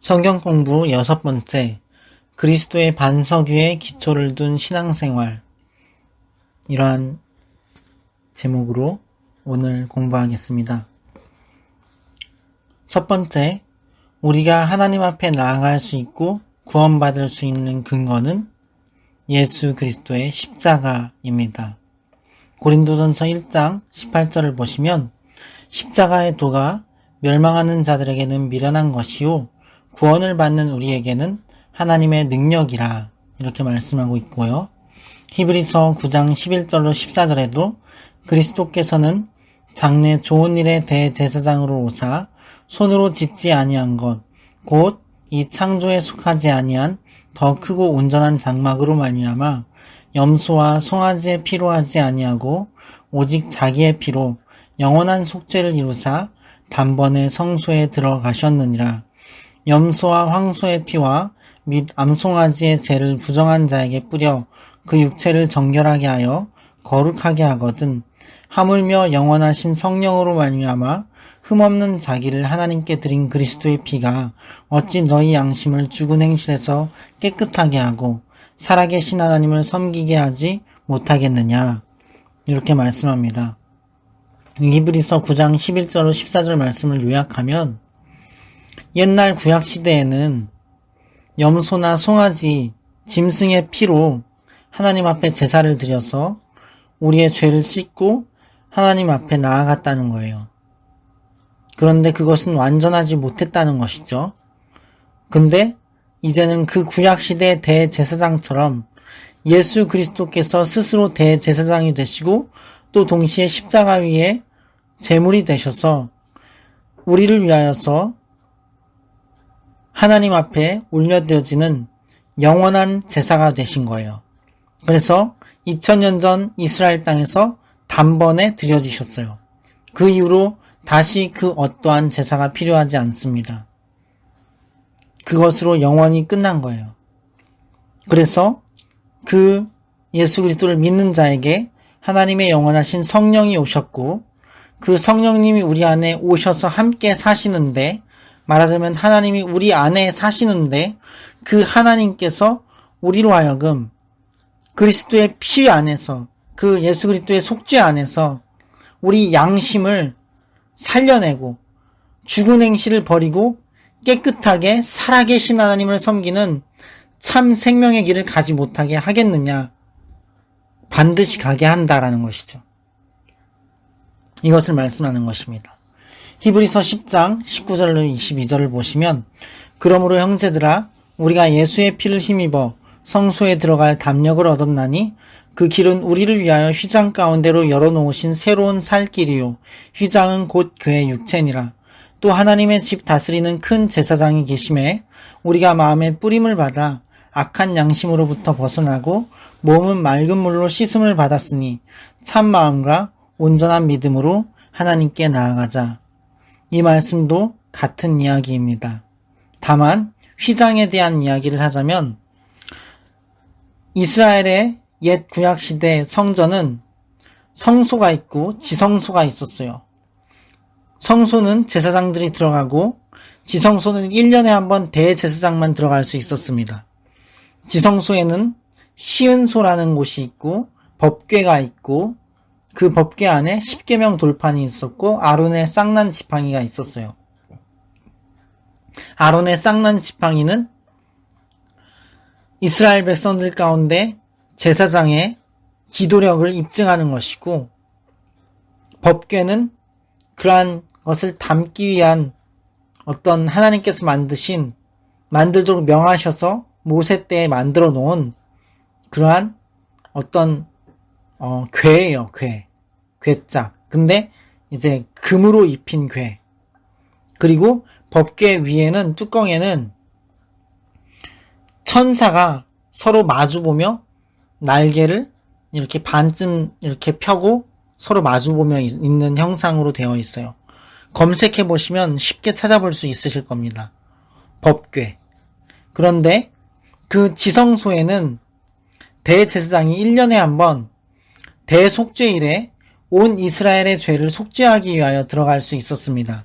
성경 공부 6번째, 그리스도의 반석 위에 기초를 둔 신앙생활. 이러한 제목으로 오늘 공부하겠습니다. 첫 번째, 우리가 하나님 앞에 나아갈 수 있고 구원받을 수 있는 근거는 예수 그리스도의 십자가입니다. 고린도전서 1장 18절을 보시면 십자가의 도가 멸망하는 자들에게는 미련한 것이요 구원을 받는 우리에게는 하나님의 능력이라 이렇게 말씀하고 있고요. 히브리서 9장 11절로 14절에도 그리스도께서는 장래 좋은 일의 대제사장으로 오사 손으로 짓지 아니한 것 곧 이 창조에 속하지 아니한 더 크고 온전한 장막으로 말미암아 염소와 송아지의 피로 하지 아니하고 오직 자기의 피로 영원한 속죄를 이루사 단번에 성소에 들어가셨느니라. 염소와 황소의 피와 및 암송아지의 죄를 부정한 자에게 뿌려 그 육체를 정결하게 하여 거룩하게 하거든 하물며 영원하신 성령으로 말미암아 흠없는 자기를 하나님께 드린 그리스도의 피가 어찌 너희 양심을 죽은 행실에서 깨끗하게 하고 살아계신 하나님을 섬기게 하지 못하겠느냐 이렇게 말씀합니다. 히브리서 9장 11절로 14절 말씀을 요약하면 옛날 구약시대에는 염소나 송아지, 짐승의 피로 하나님 앞에 제사를 드려서 우리의 죄를 씻고 하나님 앞에 나아갔다는 거예요. 그런데 그것은 완전하지 못했다는 것이죠. 근데 이제는 그 구약시대 대제사장처럼 예수 그리스도께서 스스로 대제사장이 되시고 또 동시에 십자가 위에 제물이 되셔서 우리를 위하여서 하나님 앞에 올려드려지는 영원한 제사가 되신 거예요. 그래서 2000년 전 이스라엘 땅에서 단번에 드려지셨어요. 그 이후로 다시 그 어떠한 제사가 필요하지 않습니다. 그것으로 영원히 끝난 거예요. 그래서 그 예수 그리스도를 믿는 자에게 하나님의 영원하신 성령이 오셨고 그 성령님이 우리 안에 오셔서 함께 사시는데 말하자면 하나님이 우리 안에 사시는데 그 하나님께서 우리로 하여금 그리스도의 피 안에서 그 예수 그리스도의 속죄 안에서 우리 양심을 살려내고 죽은 행실을 버리고 깨끗하게 살아계신 하나님을 섬기는 참 생명의 길을 가지 못하게 하겠느냐? 반드시 가게 한다라는 것이죠. 이것을 말씀하는 것입니다. 히브리서 10장 19절로 22절을 보시면 그러므로 형제들아 우리가 예수의 피를 힘입어 성소에 들어갈 담력을 얻었나니 그 길은 우리를 위하여 휘장 가운데로 열어놓으신 새로운 살 길이요 휘장은 곧 그의 육체니라. 또 하나님의 집 다스리는 큰 제사장이 계심에 우리가 마음의 뿌림을 받아 악한 양심으로부터 벗어나고 몸은 맑은 물로 씻음을 받았으니 참 마음과 온전한 믿음으로 하나님께 나아가자. 이 말씀도 같은 이야기입니다. 다만 휘장에 대한 이야기를 하자면 이스라엘의 옛 구약시대 성전은 성소가 있고 지성소가 있었어요. 성소는 제사장들이 들어가고 지성소는 1년에 한 번 대제사장만 들어갈 수 있었습니다. 지성소에는 시은소라는 곳이 있고 법궤가 있고 그 법궤 안에 십계명 돌판이 있었고 아론의 쌍난 지팡이가 있었어요. 아론의 쌍난 지팡이는 이스라엘 백성들 가운데 제사장의 지도력을 입증하는 것이고 법궤는 그러한 것을 담기 위한 어떤 하나님께서 만들도록 명하셔서 모세 때에 만들어 놓은 그러한 어떤 궤예요. 궤짝. 근데 이제 금으로 입힌 궤. 그리고 법궤 위에는 뚜껑에는 천사가 서로 마주보며 날개를 이렇게 반쯤 이렇게 펴고 서로 마주보며 있는 형상으로 되어 있어요. 검색해 보시면 쉽게 찾아볼 수 있으실 겁니다. 법궤. 그런데 그 지성소에는 대제사장이 1년에 한 번 대속죄일에 온 이스라엘의 죄를 속죄하기 위하여 들어갈 수 있었습니다.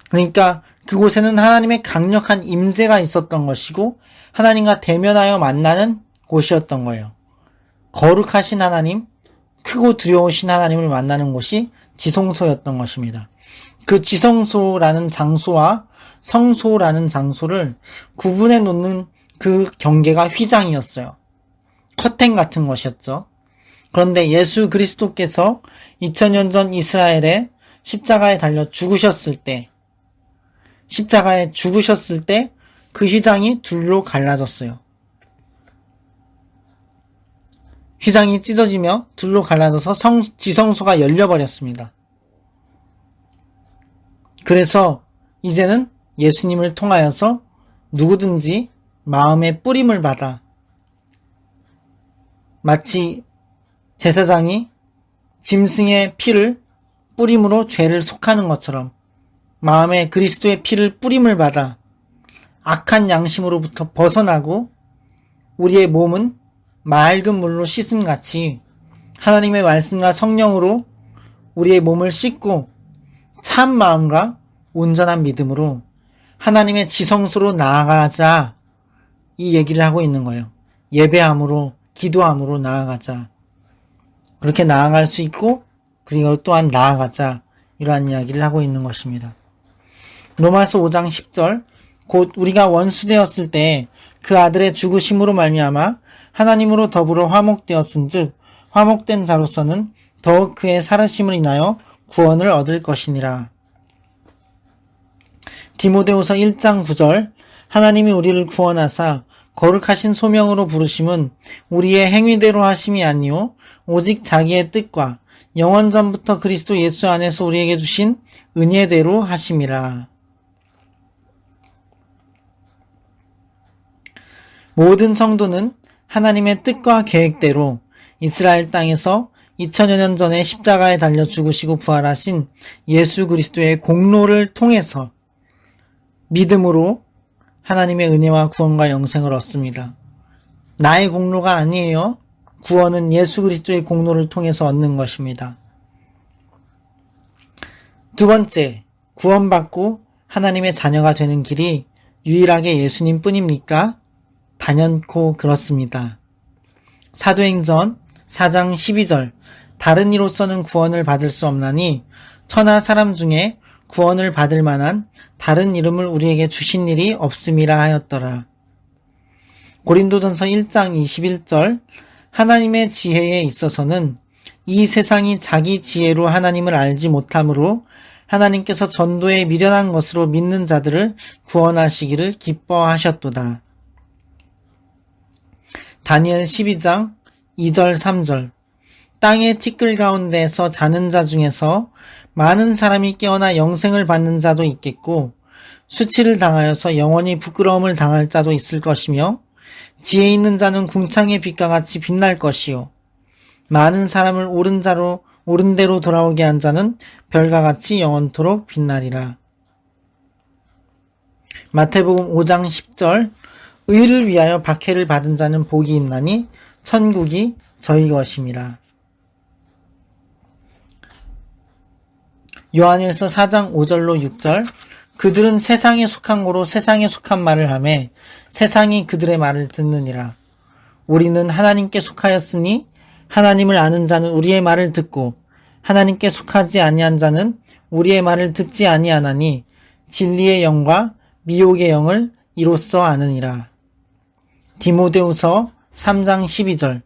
그러니까 그곳에는 하나님의 강력한 임재가 있었던 것이고 하나님과 대면하여 만나는 곳이었던 거예요. 거룩하신 하나님, 크고 두려우신 하나님을 만나는 곳이 지성소였던 것입니다. 그 지성소라는 장소와 성소라는 장소를 구분해 놓는 그 경계가 휘장이었어요. 커튼 같은 것이었죠. 그런데 예수 그리스도께서 2000년 전 이스라엘에 십자가에 달려 죽으셨을 때 그 휘장이 둘로 갈라졌어요. 휘장이 찢어지며 둘로 갈라져서 지성소가 열려버렸습니다. 그래서 이제는 예수님을 통하여서 누구든지 마음의 뿌림을 받아 마치 제사장이 짐승의 피를 뿌림으로 죄를 속하는 것처럼 마음에 그리스도의 피를 뿌림을 받아 악한 양심으로부터 벗어나고 우리의 몸은 맑은 물로 씻음같이 하나님의 말씀과 성령으로 우리의 몸을 씻고 참 마음과 온전한 믿음으로 하나님의 지성소로 나아가자, 이 얘기를 하고 있는 거예요. 예배함으로, 기도함으로 나아가자. 그렇게 나아갈 수 있고 그리고 또한 나아가자, 이러한 이야기를 하고 있는 것입니다. 로마서 5장 10절, 곧 우리가 원수되었을 때 그 아들의 죽으심으로 말미암아 하나님으로 더불어 화목되었은즉 화목된 자로서는 더욱 그의 살으심을 인하여 구원을 얻을 것이니라. 디모데후서 1장 9절, 하나님이 우리를 구원하사 거룩하신 소명으로 부르심은 우리의 행위대로 하심이 아니요 오직 자기의 뜻과 영원 전부터 그리스도 예수 안에서 우리에게 주신 은혜대로 하심이라. 모든 성도는 하나님의 뜻과 계획대로 이스라엘 땅에서 2000여 년 전에 십자가에 달려 죽으시고 부활하신 예수 그리스도의 공로를 통해서 믿음으로 하나님의 은혜와 구원과 영생을 얻습니다. 나의 공로가 아니에요. 구원은 예수 그리스도의 공로를 통해서 얻는 것입니다. 두 번째, 구원받고 하나님의 자녀가 되는 길이 유일하게 예수님 뿐입니까? 단연코 그렇습니다. 사도행전 4장 12절, 다른 이로서는 구원을 받을 수 없나니 천하 사람 중에 구원을 받을 만한 다른 이름을 우리에게 주신 일이 없음이라 하였더라. 고린도전서 1장 21절, 하나님의 지혜에 있어서는 이 세상이 자기 지혜로 하나님을 알지 못하므로 하나님께서 전도에 미련한 것으로 믿는 자들을 구원하시기를 기뻐하셨도다. 다니엘 12장 2절 3절, 땅의 티끌 가운데서 자는 자 중에서 많은 사람이 깨어나 영생을 받는 자도 있겠고 수치를 당하여서 영원히 부끄러움을 당할 자도 있을 것이며 지혜 있는 자는 궁창의 빛과 같이 빛날 것이요 많은 사람을 옳은 대로 돌아오게 한 자는 별과 같이 영원토록 빛나리라. 마태복음 5장 10절, 의를 위하여 박해를 받은 자는 복이 있나니 천국이 저희 것임이라. 요한일서 4장 5절로 6절, 그들은 세상에 속한 거로 세상에 속한 말을 하매 세상이 그들의 말을 듣느니라. 우리는 하나님께 속하였으니 하나님을 아는 자는 우리의 말을 듣고 하나님께 속하지 아니한 자는 우리의 말을 듣지 아니하나니 진리의 영과 미혹의 영을 이로써 아느니라. 디모데후서 3장 12절,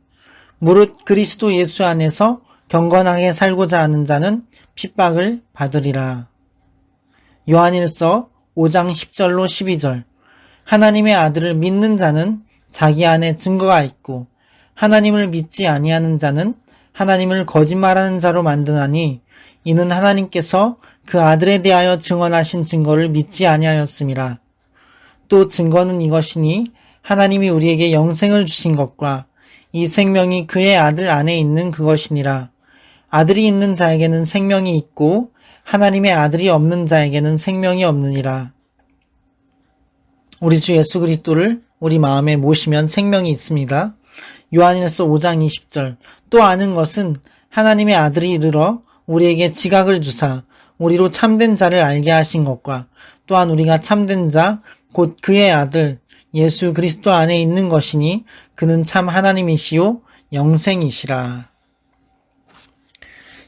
무릇 그리스도 예수 안에서 경건하게 살고자 하는 자는 핍박을 받으리라. 요한일서 5장 10절로 12절, 하나님의 아들을 믿는 자는 자기 안에 증거가 있고 하나님을 믿지 아니하는 자는 하나님을 거짓말하는 자로 만드나니 이는 하나님께서 그 아들에 대하여 증언하신 증거를 믿지 아니하였음이라. 또 증거는 이것이니 하나님이 우리에게 영생을 주신 것과 이 생명이 그의 아들 안에 있는 그것이니라. 아들이 있는 자에게는 생명이 있고 하나님의 아들이 없는 자에게는 생명이 없느니라. 우리 주 예수 그리스도를 우리 마음에 모시면 생명이 있습니다. 요한일서 5장 20절, 또 아는 것은 하나님의 아들이 이르러 우리에게 지각을 주사 우리로 참된 자를 알게 하신 것과 또한 우리가 참된 자 곧 그의 아들 예수 그리스도 안에 있는 것이니 그는 참 하나님이시요 영생이시라.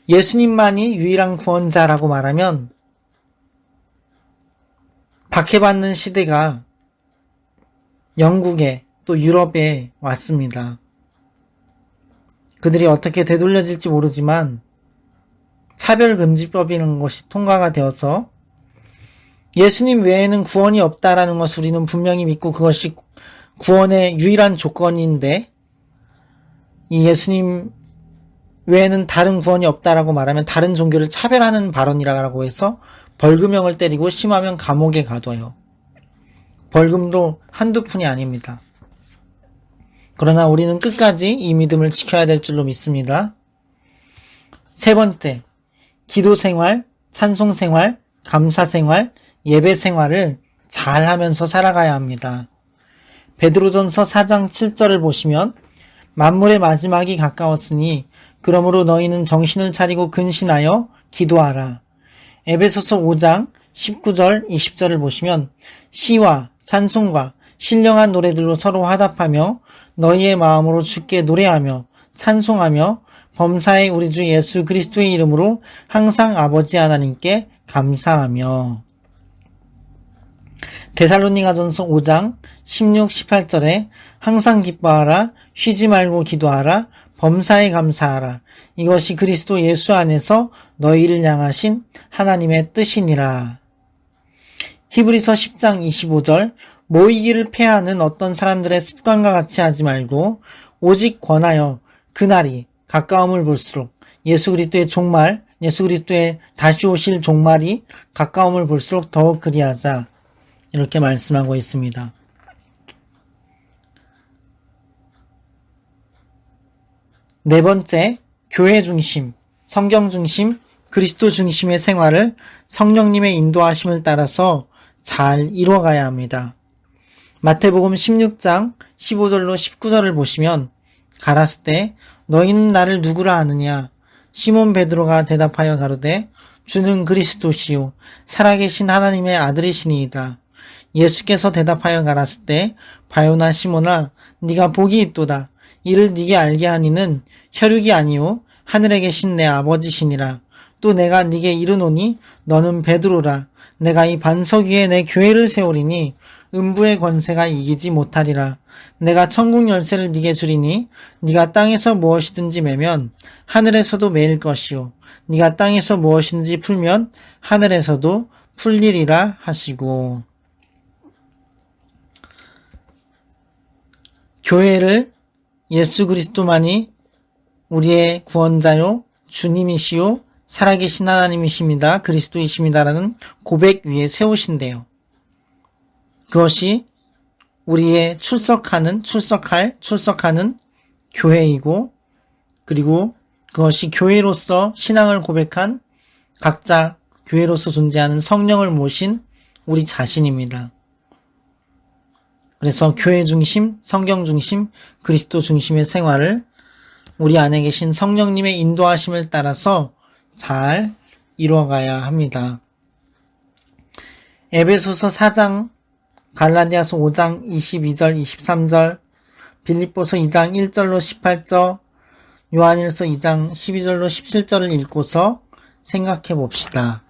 예수님만이 유일한 구원자라고 말하면 박해받는 시대가 영국에 또 유럽에 왔습니다. 그들이 어떻게 되돌려질지 모르지만 차별금지법이라는 것이 통과가 되어서 예수님 외에는 구원이 없다라는 것을 우리는 분명히 믿고 그것이 구원의 유일한 조건인데 이 예수님 외에는 다른 구원이 없다라고 말하면 다른 종교를 차별하는 발언이라고 해서 벌금형을 때리고 심하면 감옥에 가둬요. 벌금도 한두 푼이 아닙니다. 그러나 우리는 끝까지 이 믿음을 지켜야 될 줄로 믿습니다. 세 번째, 기도생활, 찬송생활, 감사생활, 예배생활을 잘 하면서 살아가야 합니다. 베드로전서 4장 7절을 보시면 만물의 마지막이 가까웠으니 그러므로 너희는 정신을 차리고 근신하여 기도하라. 에베소서 5장 19절 20절을 보시면 시와 찬송과 신령한 노래들로 서로 화답하며 너희의 마음으로 주께 노래하며 찬송하며 범사의 우리 주 예수 그리스도의 이름으로 항상 아버지 하나님께 감사하며. 데살로니가전서 5장 16, 18절에 항상 기뻐하라, 쉬지 말고 기도하라, 범사에 감사하라. 이것이 그리스도 예수 안에서 너희를 향하신 하나님의 뜻이니라. 히브리서 10장 25절 모이기를 패하는 어떤 사람들의 습관과 같이 하지 말고 오직 권하여 그날이 가까움을 볼수록 예수 그리스도의 종말, 예수 그리스도의 다시 오실 종말이 가까움을 볼수록 더욱 그리하자. 이렇게 말씀하고 있습니다. 네 번째, 교회 중심, 성경 중심, 그리스도 중심의 생활을 성령님의 인도하심을 따라서 잘 이루어가야 합니다. 마태복음 16장 15절로 19절을 보시면 가라스 때 너희는 나를 누구라 하느냐? 시몬 베드로가 대답하여 가로되 주는 그리스도시요 살아계신 하나님의 아들이시니이다. 예수께서 대답하여 가라스 때 바요나 시몬아 네가 복이 있도다. 이를 네게 알게 하니는 혈육이 아니요 하늘에 계신 내 아버지시니라. 또 내가 네게 이르노니 너는 베드로라. 내가 이 반석 위에 내 교회를 세우리니 음부의 권세가 이기지 못하리라. 내가 천국 열쇠를 네게 주리니 네가 땅에서 무엇이든지 매면 하늘에서도 매일 것이요 네가 땅에서 무엇이든지 풀면 하늘에서도 풀리리라 하시고. 교회를 예수 그리스도만이 우리의 구원자요 주님이시요 살아계신 하나님이십니다. 그리스도이십니다라는 고백 위에 세우신대요. 그것이 우리의 출석하는 교회이고 그리고 그것이 교회로서 신앙을 고백한 각자 교회로서 존재하는 성령을 모신 우리 자신입니다. 그래서 교회 중심, 성경 중심, 그리스도 중심의 생활을 우리 안에 계신 성령님의 인도하심을 따라서 잘 이루어가야 합니다. 에베소서 4장, 갈라디아서 5장 22절, 23절, 빌립보서 2장 1절로 18절, 요한일서 2장 12절로 17절을 읽고서 생각해 봅시다.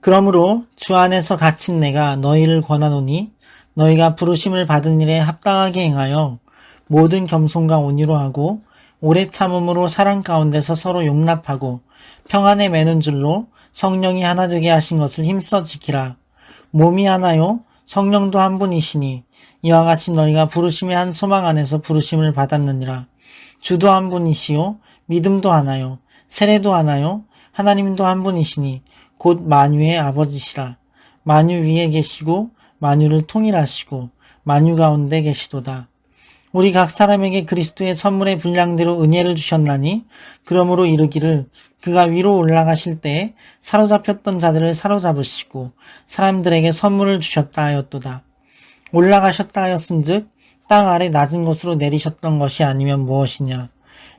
그러므로 주 안에서 갇힌 내가 너희를 권하노니 너희가 부르심을 받은 일에 합당하게 행하여 모든 겸손과 온유로 하고 오래 참음으로 사랑 가운데서 서로 용납하고 평안에 매는 줄로 성령이 하나 되게 하신 것을 힘써 지키라. 몸이 하나요 성령도 한 분이시니 이와 같이 너희가 부르심의 한 소망 안에서 부르심을 받았느니라. 주도 한 분이시요 믿음도 하나요 세례도 하나요 하나님도 한 분이시니 곧 만유의 아버지시라. 만유 위에 계시고 만유를 통일하시고 만유 가운데 계시도다. 우리 각 사람에게 그리스도의 선물의 분량대로 은혜를 주셨나니 그러므로 이르기를 그가 위로 올라가실 때에 사로잡혔던 자들을 사로잡으시고 사람들에게 선물을 주셨다 하였도다. 올라가셨다 하였은즉 땅 아래 낮은 곳으로 내리셨던 것이 아니면 무엇이냐.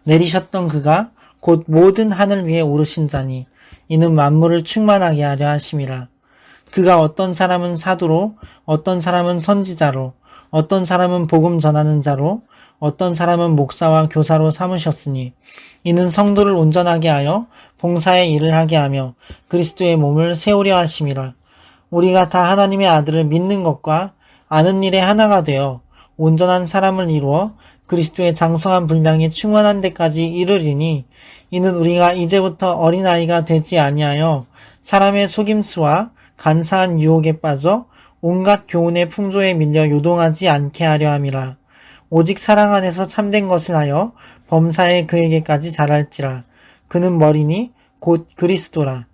내리셨던 그가 곧 모든 하늘 위에 오르신 자니 이는 만물을 충만하게 하려 하심이라. 그가 어떤 사람은 사도로, 어떤 사람은 선지자로, 어떤 사람은 복음 전하는 자로, 어떤 사람은 목사와 교사로 삼으셨으니 이는 성도를 온전하게 하여 봉사의 일을 하게 하며 그리스도의 몸을 세우려 하심이라. 우리가 다 하나님의 아들을 믿는 것과 아는 일에 하나가 되어 온전한 사람을 이루어 그리스도의 장성한 분량이 충만한 데까지 이르리니 이는 우리가 이제부터 어린아이가 되지 아니하여 사람의 속임수와 간사한 유혹에 빠져 온갖 교훈의 풍조에 밀려 요동하지 않게 하려 함이라. 오직 사랑 안에서 참된 것을 하여 범사에 그에게까지 자랄지라. 그는 머리니 곧 그리스도라.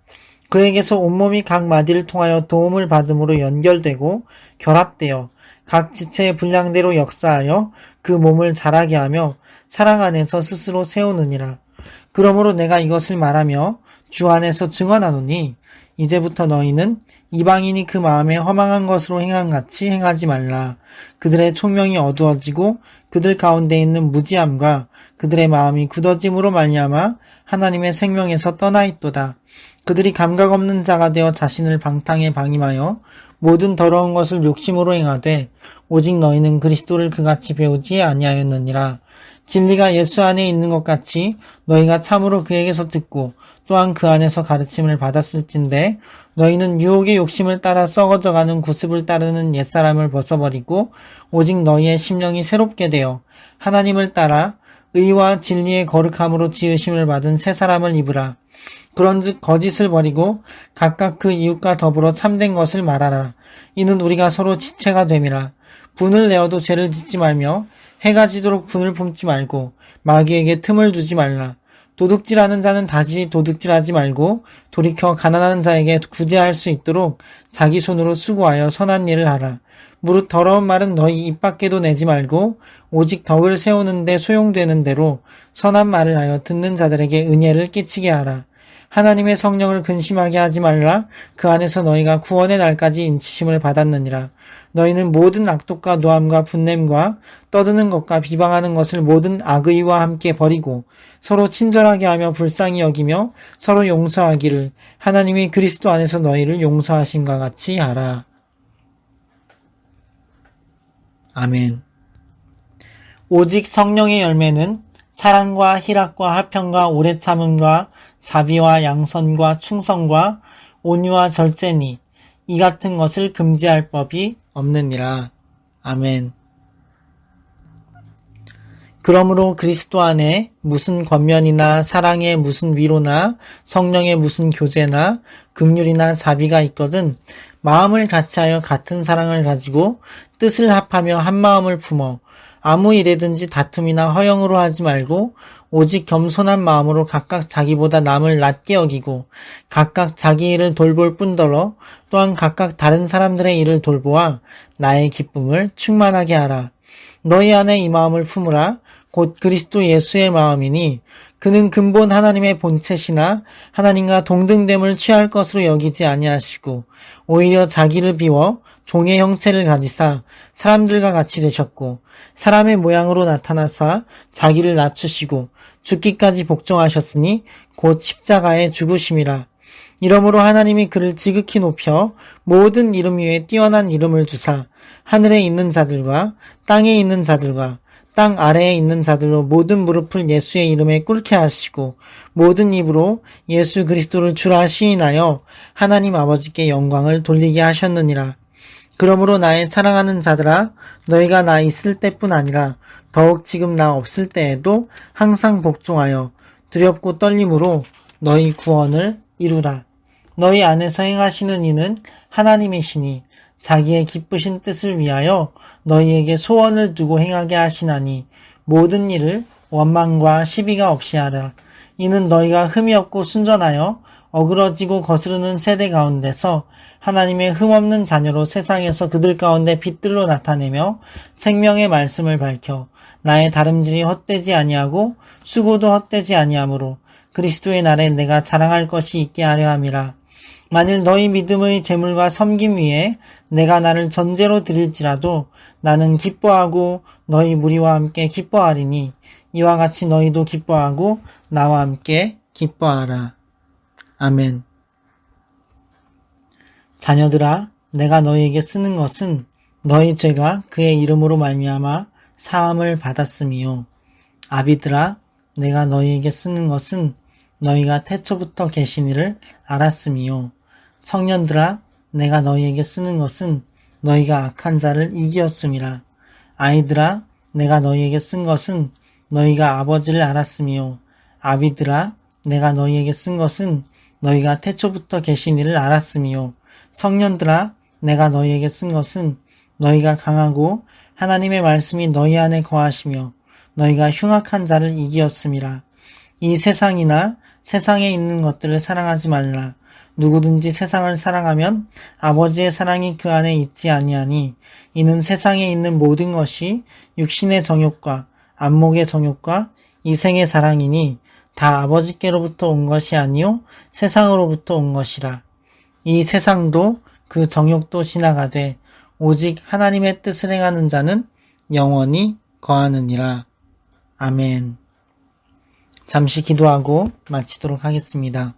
그에게서 온몸이 각 마디를 통하여 도움을 받음으로 연결되고 결합되어 각 지체의 분량대로 역사하여 그 몸을 자라게 하며 사랑 안에서 스스로 세우느니라. 그러므로 내가 이것을 말하며 주 안에서 증언하노니 이제부터 너희는 이방인이 그 마음에 허망한 것으로 행한 같이 행하지 말라. 그들의 총명이 어두워지고 그들 가운데 있는 무지함과 그들의 마음이 굳어짐으로 말미암아 하나님의 생명에서 떠나 있도다. 그들이 감각 없는 자가 되어 자신을 방탕에 방임하여 모든 더러운 것을 욕심으로 행하되 오직 너희는 그리스도를 그같이 배우지 아니하였느니라. 진리가 예수 안에 있는 것 같이 너희가 참으로 그에게서 듣고 또한 그 안에서 가르침을 받았을진데 너희는 유혹의 욕심을 따라 썩어져가는 구습을 따르는 옛사람을 벗어버리고 오직 너희의 심령이 새롭게 되어 하나님을 따라 의와 진리의 거룩함으로 지으심을 받은 새 사람을 입으라. 그런즉 거짓을 버리고 각각 그 이웃과 더불어 참된 것을 말하라. 이는 우리가 서로 지체가 됨이라. 분을 내어도 죄를 짓지 말며 해가 지도록 분을 품지 말고 마귀에게 틈을 두지 말라. 도둑질하는 자는 다시 도둑질하지 말고 돌이켜 가난한 자에게 구제할 수 있도록 자기 손으로 수고하여 선한 일을 하라. 무릇 더러운 말은 너희 입 밖에도 내지 말고 오직 덕을 세우는 데 소용되는 대로 선한 말을 하여 듣는 자들에게 은혜를 끼치게 하라. 하나님의 성령을 근심하게 하지 말라. 그 안에서 너희가 구원의 날까지 인치심을 받았느니라. 너희는 모든 악독과 노함과 분냄과 떠드는 것과 비방하는 것을 모든 악의와 함께 버리고 서로 친절하게 하며 불쌍히 여기며 서로 용서하기를 하나님이 그리스도 안에서 너희를 용서하심과 같이 하라. 아멘. 오직 성령의 열매는 사랑과 희락과 화평과 오래 참음과 자비와 양선과 충성과 온유와 절제니 이 같은 것을 금지할 법이 없느니라. 아멘. 그러므로 그리스도 안에 무슨 권면이나 사랑의 무슨 위로나 성령의 무슨 교제나 긍휼이나 자비가 있거든 마음을 같이하여 같은 사랑을 가지고 뜻을 합하며 한 마음을 품어 아무 일에든지 다툼이나 허영으로 하지 말고 오직 겸손한 마음으로 각각 자기보다 남을 낮게 여기고 각각 자기 일을 돌볼 뿐더러 또한 각각 다른 사람들의 일을 돌보아 나의 기쁨을 충만하게 하라. 너희 안에 이 마음을 품으라. 곧 그리스도 예수의 마음이니 그는 근본 하나님의 본체시나 하나님과 동등됨을 취할 것으로 여기지 아니하시고 오히려 자기를 비워 종의 형체를 가지사 사람들과 같이 되셨고 사람의 모양으로 나타나사 자기를 낮추시고 죽기까지 복종하셨으니 곧 십자가에 죽으심이라. 이러므로 하나님이 그를 지극히 높여 모든 이름 위에 뛰어난 이름을 주사 하늘에 있는 자들과 땅에 있는 자들과 땅 아래에 있는 자들로 모든 무릎을 예수의 이름에 꿇게 하시고 모든 입으로 예수 그리스도를 주라 시인하여 하나님 아버지께 영광을 돌리게 하셨느니라. 그러므로 나의 사랑하는 자들아 너희가 나 있을 때뿐 아니라 더욱 지금 나 없을 때에도 항상 복종하여 두렵고 떨림으로 너희 구원을 이루라. 너희 안에서 행하시는 이는 하나님이시니 자기의 기쁘신 뜻을 위하여 너희에게 소원을 두고 행하게 하시나니 모든 일을 원망과 시비가 없이 하라. 이는 너희가 흠이 없고 순전하여 어그러지고 거스르는 세대 가운데서 하나님의 흠없는 자녀로 세상에서 그들 가운데 빛들로 나타내며 생명의 말씀을 밝혀 나의 다름질이 헛되지 아니하고 수고도 헛되지 아니하므로 그리스도의 날에 내가 자랑할 것이 있게 하려 함이라. 만일 너희 믿음의 재물과 섬김 위에 내가 나를 전제로 드릴지라도 나는 기뻐하고 너희 무리와 함께 기뻐하리니 이와 같이 너희도 기뻐하고 나와 함께 기뻐하라. 아멘. 자녀들아, 내가 너희에게 쓰는 것은 너희 죄가 그의 이름으로 말미암아 사함을 받았음이요. 아비들아, 내가 너희에게 쓰는 것은 너희가 태초부터 계신 이를 알았음이요. 청년들아, 내가 너희에게 쓰는 것은 너희가 악한 자를 이기었음이라. 아이들아, 내가 너희에게 쓴 것은 너희가 아버지를 알았음이요. 아비들아, 내가 너희에게 쓴 것은 너희가 태초부터 계신 이를 알았음이요. 청년들아, 내가 너희에게 쓴 것은 너희가 강하고 하나님의 말씀이 너희 안에 거하시며 너희가 흉악한 자를 이기었음이라. 이 세상이나 세상에 있는 것들을 사랑하지 말라. 누구든지 세상을 사랑하면 아버지의 사랑이 그 안에 있지 아니하니 이는 세상에 있는 모든 것이 육신의 정욕과 안목의 정욕과 이생의 사랑이니 다 아버지께로부터 온 것이 아니요 세상으로부터 온 것이라. 이 세상도 그 정욕도 지나가되 오직 하나님의 뜻을 행하는 자는 영원히 거하느니라. 아멘. 잠시 기도하고 마치도록 하겠습니다.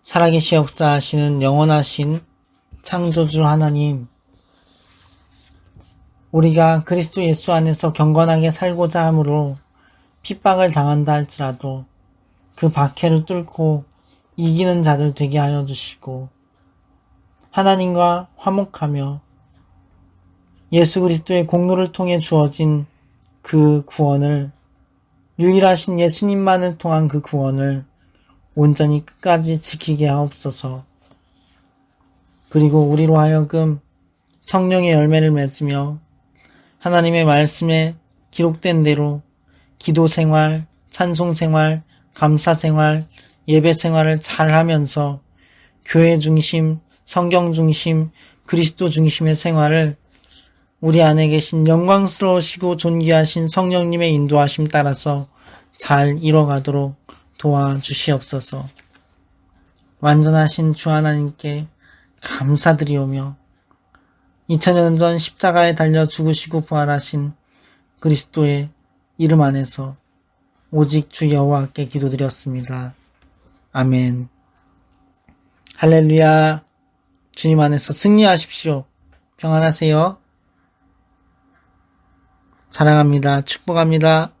살아계시 역사하시는 영원하신 창조주 하나님, 우리가 그리스도 예수 안에서 경건하게 살고자 하므로 핍박을 당한다 할지라도 그 박해를 뚫고 이기는 자들 되게 하여 주시고 하나님과 화목하며 예수 그리스도의 공로를 통해 주어진 그 구원을, 유일하신 예수님만을 통한 그 구원을 온전히 끝까지 지키게 하옵소서. 그리고 우리로 하여금 성령의 열매를 맺으며 하나님의 말씀에 기록된 대로 기도 생활, 찬송 생활, 감사 생활, 예배 생활을 잘 하면서 교회 중심, 성경 중심, 그리스도 중심의 생활을 우리 안에 계신 영광스러우시고 존귀하신 성령님의 인도하심 따라서 잘 이뤄가도록 도와주시옵소서. 완전하신 주 하나님께 감사드리오며 2000년 전 십자가에 달려 죽으시고 부활하신 그리스도의 이름 안에서 오직 주 여호와께 기도드렸습니다. 아멘. 할렐루야. 주님 안에서 승리하십시오. 평안하세요. 사랑합니다. 축복합니다.